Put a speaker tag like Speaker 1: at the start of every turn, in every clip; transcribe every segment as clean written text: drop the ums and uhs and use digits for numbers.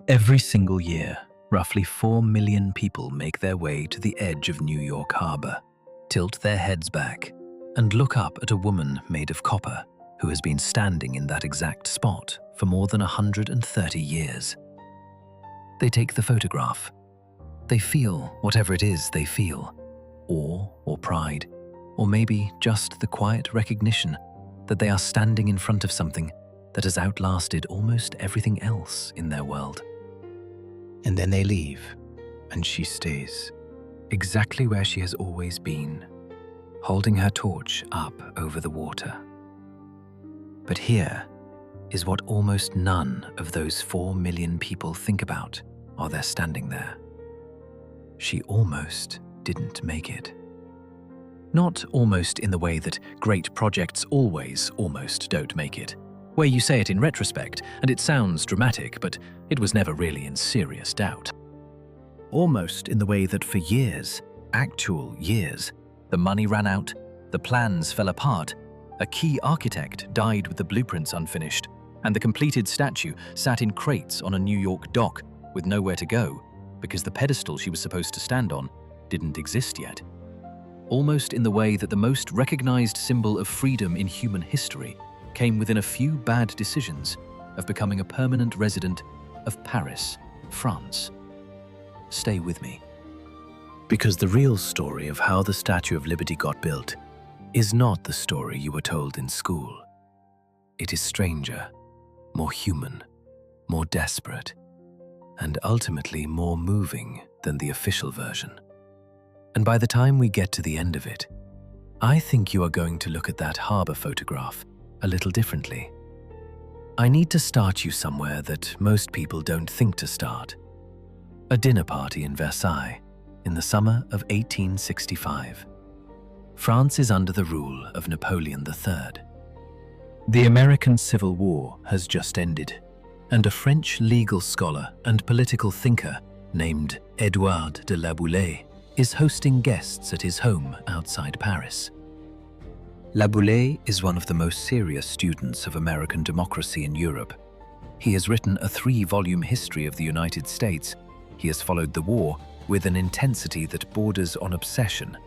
Speaker 1: Every single year, roughly 4 million people make their way to the edge of New York Harbor, tilt their heads back, and look up at a woman made of copper who has been standing in that exact spot for more than 130 years. They take the photograph. They feel whatever it is they feel, awe or pride, or maybe just the quiet recognition that they are standing in front of something that has outlasted almost everything else in their world. And then they leave, and she stays, exactly where she has always been, holding her torch up over the water. But here is what almost none of those 4 million people think about while they're standing there. She almost didn't make it. Not almost in the way that great projects always almost don't make it, where you say it in retrospect and it sounds dramatic, but it was never really in serious doubt. Almost in the way that for years, actual years, the money ran out, the plans fell apart, a key architect died with the blueprints unfinished, and the completed statue sat in crates on a New York dock with nowhere to go because the pedestal she was supposed to stand on didn't exist yet. Almost in the way that the most recognized symbol of freedom in human history came within a few bad decisions of becoming a permanent resident of Paris, France. Stay with me. Because the real story of how the Statue of Liberty got built is not the story you were told in school. It is stranger, more human, more desperate, and ultimately more moving than the official version. And by the time we get to the end of it, I think you are going to look at that harbor photograph a little differently. I need to start you somewhere that most people don't think to start. A dinner party in Versailles in the summer of 1865. France is under the rule of Napoleon III. The American Civil War has just ended, and a French legal scholar and political thinker named Édouard de La Boulaye is hosting guests at his home outside Paris. La Boulaye is one of the most serious students of American democracy in Europe. He has written a 3-volume history of the United States. He has followed the war with an intensity that borders on obsession,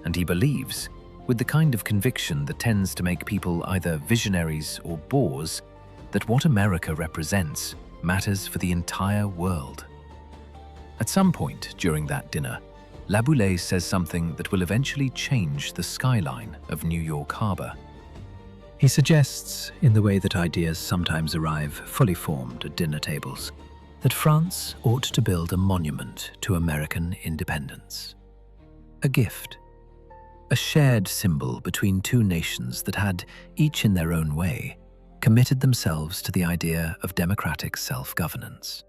Speaker 1: and he believes, with the kind of conviction that tends to make people either visionaries or bores, that what America represents matters for the entire world. At some point during that dinner, La Boulaye says something that will eventually change the skyline of New York Harbor. He suggests, in the way that ideas sometimes arrive fully formed at dinner tables, that France ought to build a monument to American independence. A gift. A shared symbol between two nations that had, each in their own way, committed themselves to the idea of democratic self-governance.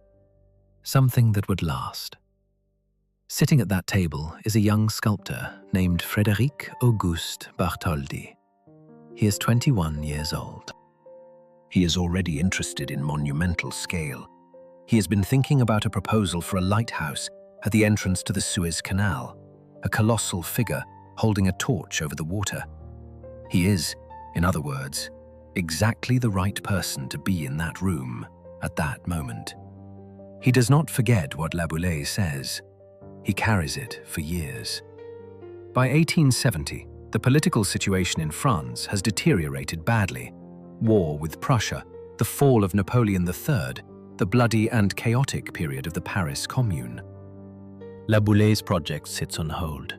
Speaker 1: Something that would last. Sitting at that table is a young sculptor named Frédéric Auguste Bartholdi. He is 21 years old. He is already interested in monumental scale. He has been thinking about a proposal for a lighthouse at the entrance to the Suez Canal, a colossal figure holding a torch over the water. He is, in other words, exactly the right person to be in that room at that moment. He does not forget what La Boulaye says. He carries it for years. By 1870, the political situation in France has deteriorated badly. War with Prussia, the fall of Napoleon III, the bloody and chaotic period of the Paris Commune. La Boulaye's project sits on hold,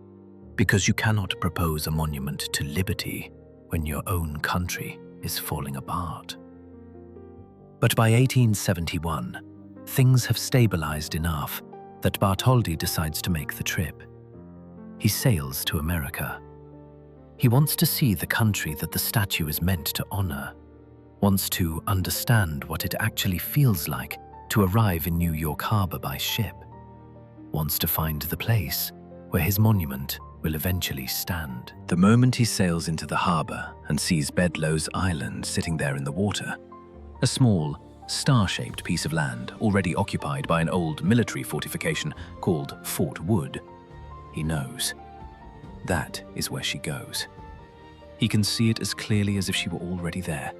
Speaker 1: because you cannot propose a monument to liberty when your own country is falling apart. But by 1871, things have stabilized enough that Bartholdi decides to make the trip. He sails to America. He wants to see the country that the statue is meant to honor, wants to understand what it actually feels like to arrive in New York Harbor by ship, wants to find the place where his monument will eventually stand. The moment he sails into the harbor and sees Bedloe's Island sitting there in the water, a small, star-shaped piece of land already occupied by an old military fortification called Fort Wood, he knows. That is where she goes. He can see it as clearly as if she were already there.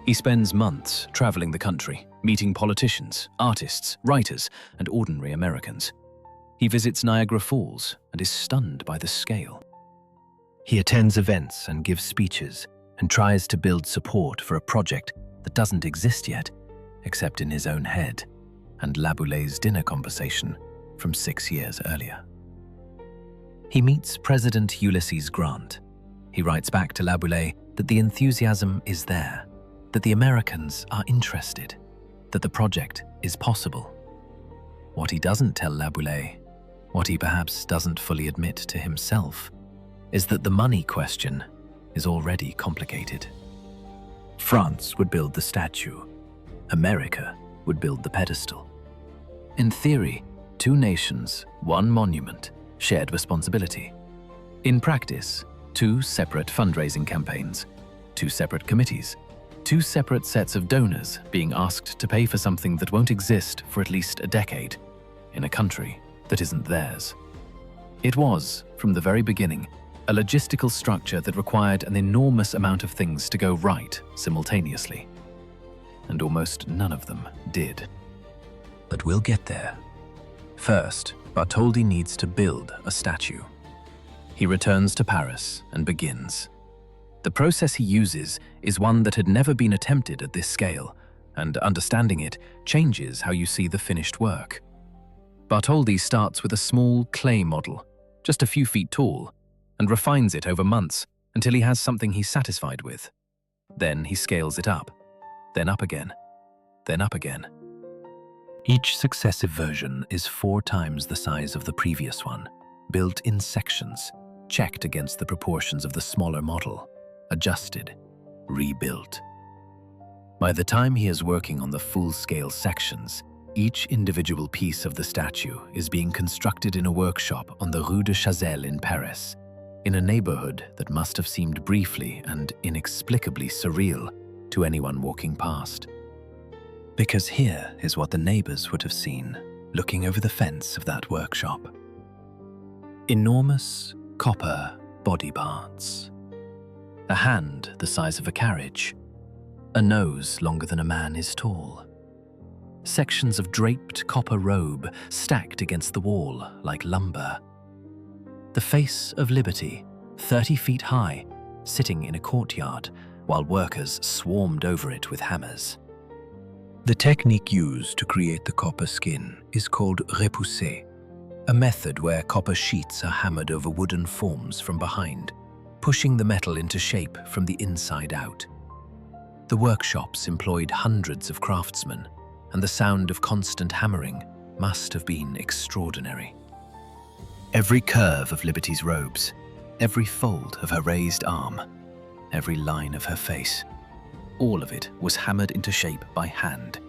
Speaker 1: He spends months traveling the country, meeting politicians, artists, writers, and ordinary Americans. He visits Niagara Falls and is stunned by the scale. He attends events and gives speeches and tries to build support for a project that doesn't exist yet, except in his own head and Laboulé's dinner conversation from 6 years earlier. He meets President Ulysses Grant. He writes back to Laboulé that the enthusiasm is there, that the Americans are interested, that the project is possible. What he doesn't tell Laboulé, what he perhaps doesn't fully admit to himself, is that the money question is already complicated. France would build the statue. America would build the pedestal. In theory, two nations, one monument, shared responsibility. In practice, two separate fundraising campaigns, two separate committees, two separate sets of donors being asked to pay for something that won't exist for at least a decade, in a country that isn't theirs. It was, from the very beginning, a logistical structure that required an enormous amount of things to go right simultaneously. And almost none of them did. But we'll get there. First, Bartholdi needs to build a statue. He returns to Paris and begins. The process he uses is one that had never been attempted at this scale, and understanding it changes how you see the finished work. Bartholdi starts with a small clay model, just a few feet tall, and refines it over months until he has something he's satisfied with. Then he scales it up, then up again, then up again. Each successive version is 4 times the size of the previous one, built in sections, checked against the proportions of the smaller model, adjusted, rebuilt. By the time he is working on the full-scale sections, each individual piece of the statue is being constructed in a workshop on the Rue de Chazelle in Paris, in a neighborhood that must have seemed briefly and inexplicably surreal to anyone walking past. Because here is what the neighbors would have seen, looking over the fence of that workshop. Enormous copper body parts. A hand the size of a carriage. A nose longer than a man is tall. Sections of draped copper robe stacked against the wall like lumber. The face of liberty, 30 feet high, sitting in a courtyard while workers swarmed over it with hammers. The technique used to create the copper skin is called repousser, a method where copper sheets are hammered over wooden forms from behind, pushing the metal into shape from the inside out. The workshops employed hundreds of craftsmen, and the sound of constant hammering must have been extraordinary. Every curve of Liberty's robes, every fold of her raised arm, every line of her face, all of it was hammered into shape by hand,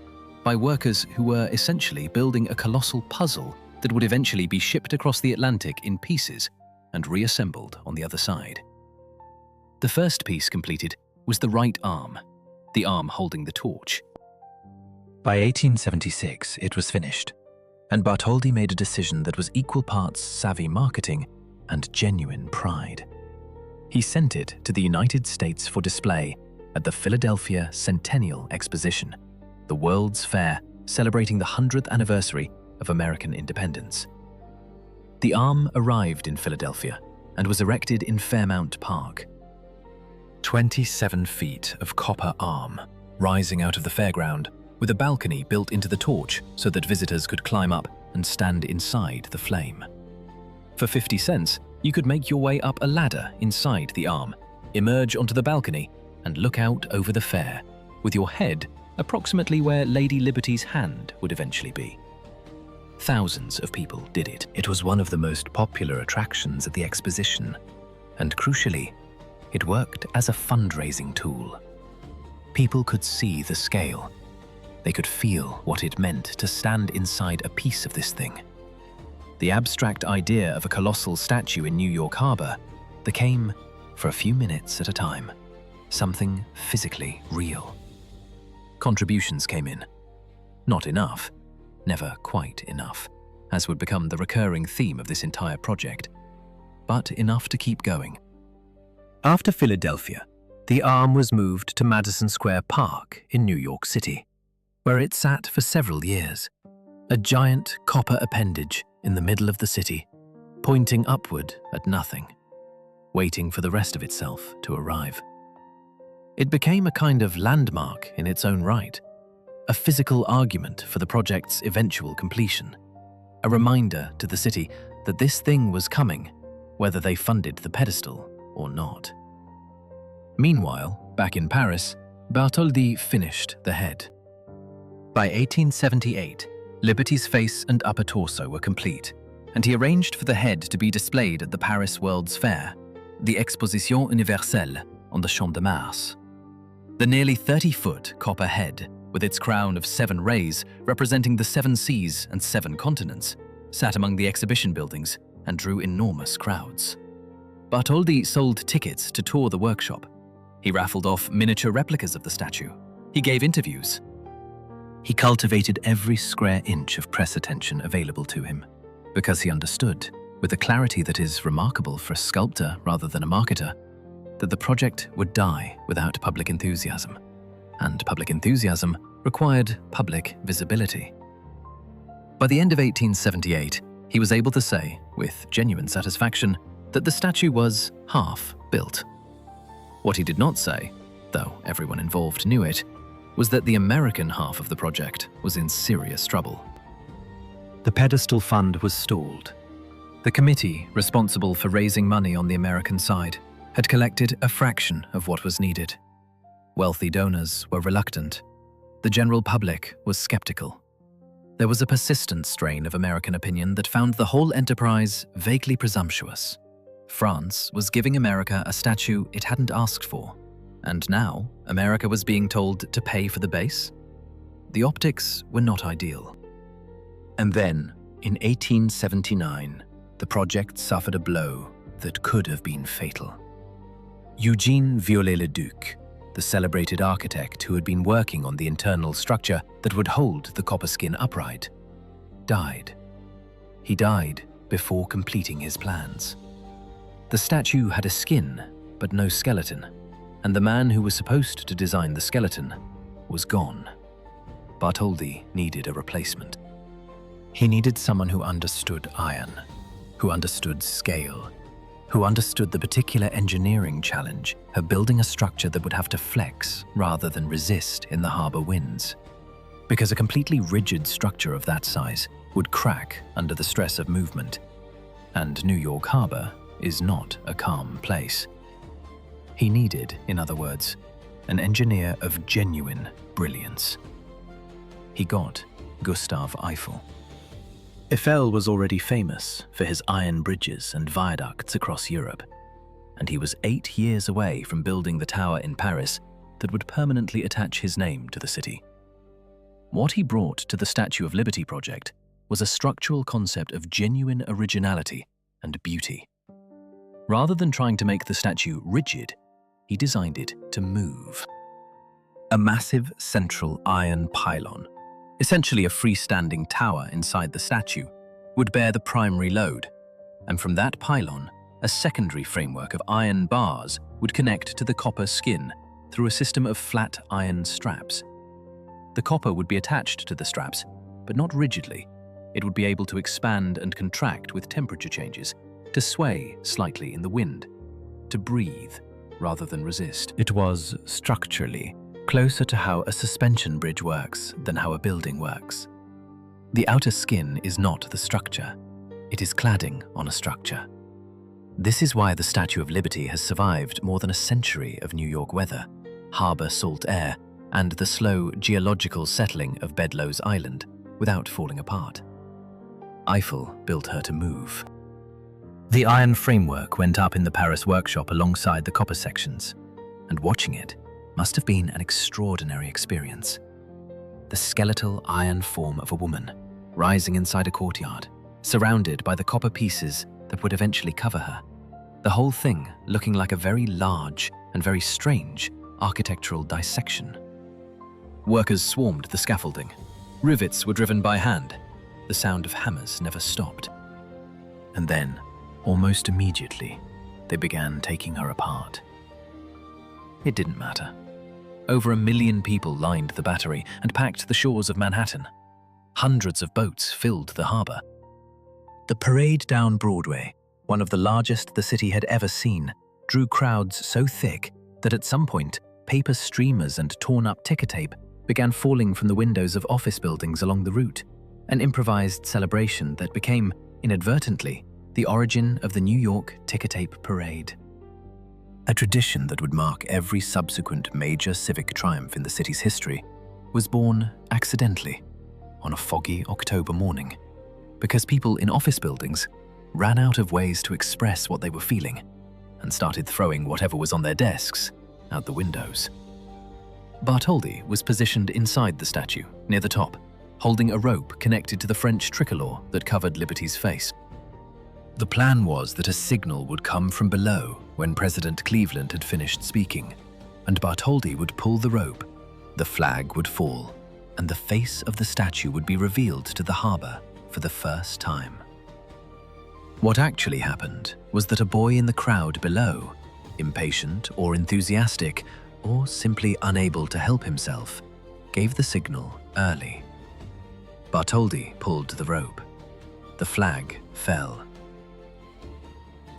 Speaker 1: by workers who were essentially building a colossal puzzle that would eventually be shipped across the Atlantic in pieces and reassembled on the other side. The first piece completed was the right arm, the arm holding the torch. By 1876, it was finished, and Bartholdi made a decision that was equal parts savvy marketing and genuine pride. He sent it to the United States for display at the Philadelphia Centennial Exposition, the World's Fair celebrating the 100th anniversary of American independence. The arm arrived in Philadelphia and was erected in Fairmount Park. 27 feet of copper arm rising out of the fairground, with a balcony built into the torch so that visitors could climb up and stand inside the flame. For 50 cents, you could make your way up a ladder inside the arm, emerge onto the balcony, and look out over the fair, with your head approximately where Lady Liberty's hand would eventually be. Thousands of people did it. It was one of the most popular attractions at the exposition, and crucially, it worked as a fundraising tool. People could see the scale. They could feel what it meant to stand inside a piece of this thing. The abstract idea of a colossal statue in New York Harbor became, for a few minutes at a time, something physically real. Contributions came in. Not enough, never quite enough, as would become the recurring theme of this entire project, but enough to keep going. After Philadelphia, the arm was moved to Madison Square Park in New York City. where it sat for several years, a giant copper appendage in the middle of the city, pointing upward at nothing, waiting for the rest of itself to arrive. It became a kind of landmark in its own right, a physical argument for the project's eventual completion, a reminder to the city that this thing was coming, whether they funded the pedestal or not. Meanwhile, back in Paris, Bartholdi finished the head. By 1878, Liberty's face and upper torso were complete, and he arranged for the head to be displayed at the Paris World's Fair, the Exposition Universelle on the Champ de Mars. The nearly 30-foot copper head, with its crown of 7 rays representing the 7 seas and 7 continents, sat among the exhibition buildings and drew enormous crowds. Bartholdi sold tickets to tour the workshop. He raffled off miniature replicas of the statue. He gave interviews. He cultivated every square inch of press attention available to him, because he understood, with a clarity that is remarkable for a sculptor rather than a marketer, that the project would die without public enthusiasm, and public enthusiasm required public visibility. By the end of 1878, he was able to say, with genuine satisfaction, that the statue was half built. What he did not say, though everyone involved knew it, was that the American half of the project was in serious trouble. The pedestal fund was stalled. The committee responsible for raising money on the American side had collected a fraction of what was needed. Wealthy donors were reluctant. The general public was skeptical. There was a persistent strain of American opinion that found the whole enterprise vaguely presumptuous. France was giving America a statue it hadn't asked for, and now America was being told to pay for the base? The optics were not ideal. And then, in 1879, the project suffered a blow that could have been fatal. Eugène Viollet-le-Duc, the celebrated architect who had been working on the internal structure that would hold the copper skin upright, died. He died before completing his plans. The statue had a skin, but no skeleton, and the man who was supposed to design the skeleton was gone. Bartholdi needed a replacement. He needed someone who understood iron, who understood scale, who understood the particular engineering challenge of building a structure that would have to flex rather than resist in the harbor winds. Because a completely rigid structure of that size would crack under the stress of movement, and New York Harbor is not a calm place. He needed, in other words, an engineer of genuine brilliance. He got Gustave Eiffel. Eiffel was already famous for his iron bridges and viaducts across Europe, and he was 8 years away from building the tower in Paris that would permanently attach his name to the city. What he brought to the Statue of Liberty project was a structural concept of genuine originality and beauty. Rather than trying to make the statue rigid, he designed it to move. A massive central iron pylon, essentially a freestanding tower inside the statue, would bear the primary load, and from that pylon, a secondary framework of iron bars would connect to the copper skin through a system of flat iron straps. The copper would be attached to the straps, but not rigidly. It would be able to expand and contract with temperature changes, to sway slightly in the wind, to breathe rather than resist. It was, structurally, closer to how a suspension bridge works than how a building works. The outer skin is not the structure. It is cladding on a structure. This is why the Statue of Liberty has survived more than a century of New York weather, harbor salt air, and the slow geological settling of Bedloe's Island without falling apart. Eiffel built her to move. The iron framework went up in the Paris workshop alongside the copper sections, and watching it must have been an extraordinary experience. The skeletal iron form of a woman, rising inside a courtyard, surrounded by the copper pieces that would eventually cover her. The whole thing looking like a very large and very strange architectural dissection. Workers swarmed the scaffolding. Rivets were driven by hand. The sound of hammers never stopped. And then, almost immediately, they began taking her apart. It didn't matter. Over 1 million people lined the Battery and packed the shores of Manhattan. Hundreds of boats filled the harbor. The parade down Broadway, one of the largest the city had ever seen, drew crowds so thick that at some point, paper streamers and torn-up ticker tape began falling from the windows of office buildings along the route, an improvised celebration that became, inadvertently, the origin of the New York Ticker Tape Parade. A tradition that would mark every subsequent major civic triumph in the city's history was born accidentally on a foggy October morning, because people in office buildings ran out of ways to express what they were feeling and started throwing whatever was on their desks out the windows. Bartholdi was positioned inside the statue, near the top, holding a rope connected to the French tricolor that covered Liberty's face. The plan was that a signal would come from below when President Cleveland had finished speaking, and Bartholdi would pull the rope, the flag would fall, and the face of the statue would be revealed to the harbor for the first time. What actually happened was that a boy in the crowd below, impatient or enthusiastic, or simply unable to help himself, gave the signal early. Bartholdi pulled the rope. The flag fell.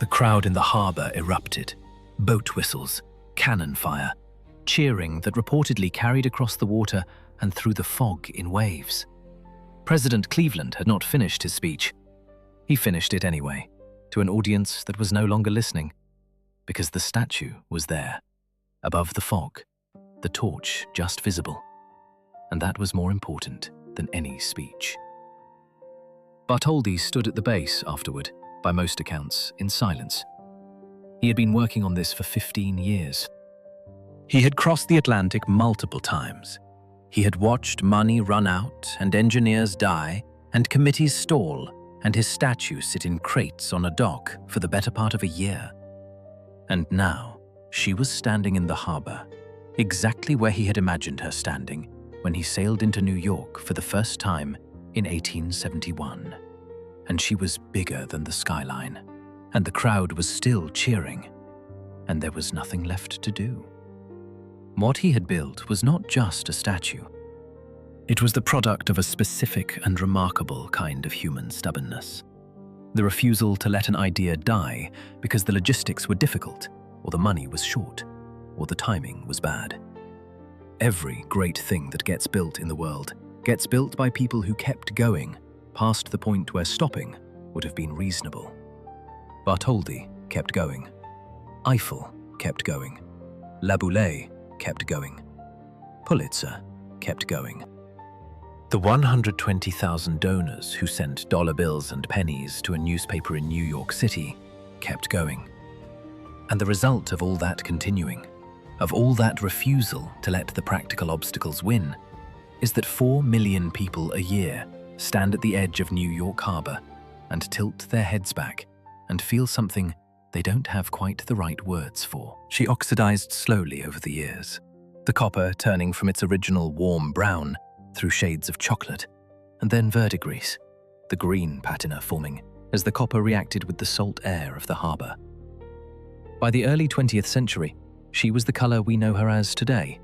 Speaker 1: The crowd in the harbor erupted. Boat whistles, cannon fire, cheering that reportedly carried across the water and through the fog in waves. President Cleveland had not finished his speech. He finished it anyway, to an audience that was no longer listening, because the statue was there, above the fog, the torch just visible, and that was more important than any speech. Bartholdi stood at the base afterward, by most accounts, in silence. He had been working on this for 15 years. He had crossed the Atlantic multiple times. He had watched money run out and engineers die and committees stall and his statue sit in crates on a dock for the better part of a year. And now, she was standing in the harbor, exactly where he had imagined her standing when he sailed into New York for the first time in 1871. And she was bigger than the skyline, and the crowd was still cheering, and there was nothing left to do. What he had built was not just a statue. It was the product of a specific and remarkable kind of human stubbornness. The refusal to let an idea die because the logistics were difficult, or the money was short, or the timing was bad. Every great thing that gets built in the world gets built by people who kept going past the point where stopping would have been reasonable. Bartholdi kept going. Eiffel kept going. Laboulaye kept going. Pulitzer kept going. The 120,000 donors who sent dollar bills and pennies to a newspaper in New York City kept going. And the result of all that continuing, of all that refusal to let the practical obstacles win, is that 4 million people a year stand at the edge of New York Harbor and tilt their heads back and feel something they don't have quite the right words for. She oxidized slowly over the years, the copper turning from its original warm brown through shades of chocolate, and then verdigris, the green patina forming as the copper reacted with the salt air of the harbor. By the early 20th century, she was the color we know her as today,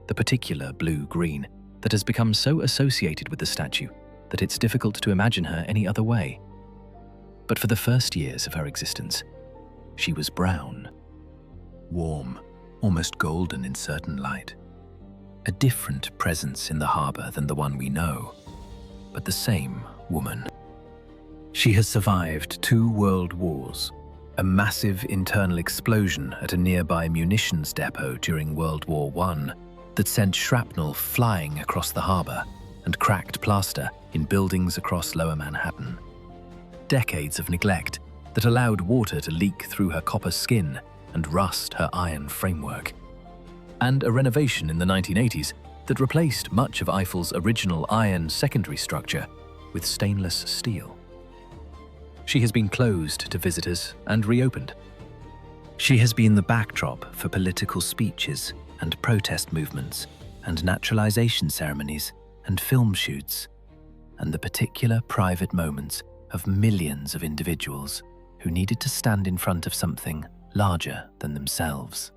Speaker 1: the particular blue-green that has become so associated with the statue that it's difficult to imagine her any other way. But for the first years of her existence, she was brown, warm, almost golden in certain light. A different presence in the harbor than the one we know, but the same woman. She has survived 2 world wars, a massive internal explosion at a nearby munitions depot during World War I that sent shrapnel flying across the harbor and cracked plaster in buildings across Lower Manhattan. Decades of neglect that allowed water to leak through her copper skin and rust her iron framework. And a renovation in the 1980s that replaced much of Eiffel's original iron secondary structure with stainless steel. She has been closed to visitors and reopened. She has been the backdrop for political speeches and protest movements and naturalization ceremonies and film shoots, and the particular private moments of millions of individuals who needed to stand in front of something larger than themselves.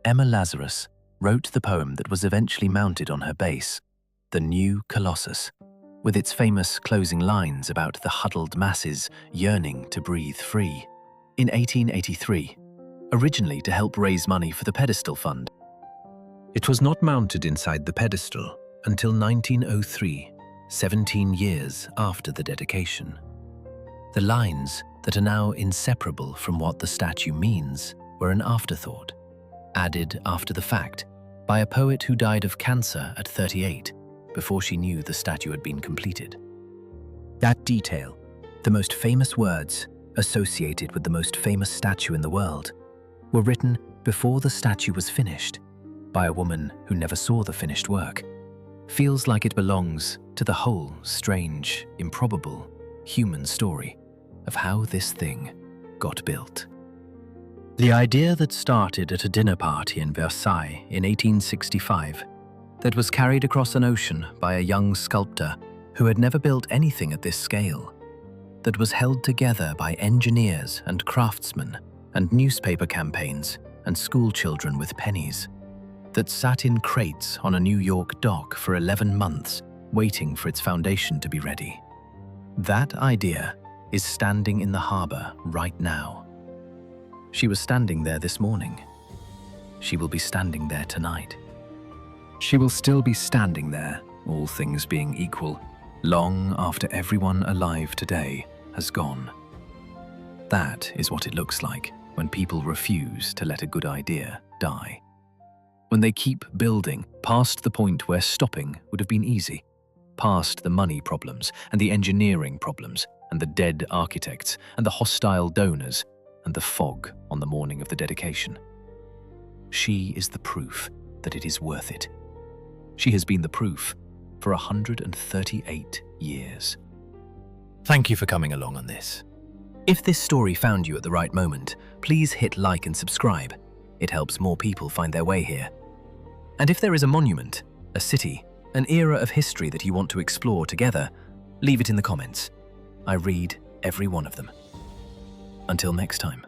Speaker 1: Emma Lazarus wrote the poem that was eventually mounted on her base, The New Colossus, with its famous closing lines about the huddled masses yearning to breathe free, in 1883, originally to help raise money for the pedestal fund. It was not mounted inside the pedestal until 1903, 17 years after the dedication. The lines that are now inseparable from what the statue means were an afterthought, added after the fact by a poet who died of cancer at 38, before she knew the statue had been completed. That detail, the most famous words associated with the most famous statue in the world, were written before the statue was finished by a woman who never saw the finished work, feels like it belongs to the whole strange, improbable, human story of how this thing got built. The idea that started at a dinner party in Versailles in 1865, that was carried across an ocean by a young sculptor who had never built anything at this scale, that was held together by engineers and craftsmen and newspaper campaigns and schoolchildren with pennies, that sat in crates on a New York dock for 11 months waiting for its foundation to be ready. That idea is standing in the harbor right now. She was standing there this morning. She will be standing there tonight. She will still be standing there, all things being equal, long after everyone alive today has gone. That is what it looks like when people refuse to let a good idea die. When they keep building past the point where stopping would have been easy, past the money problems and the engineering problems and the dead architects and the hostile donors and the fog on the morning of the dedication. She is the proof that it is worth it. She has been the proof for 138 years. Thank you for coming along on this. If this story found you at the right moment, please hit like and subscribe. It helps more people find their way here. And if there is a monument, a city, an era of history that you want to explore together, leave it in the comments. I read every one of them. Until next time.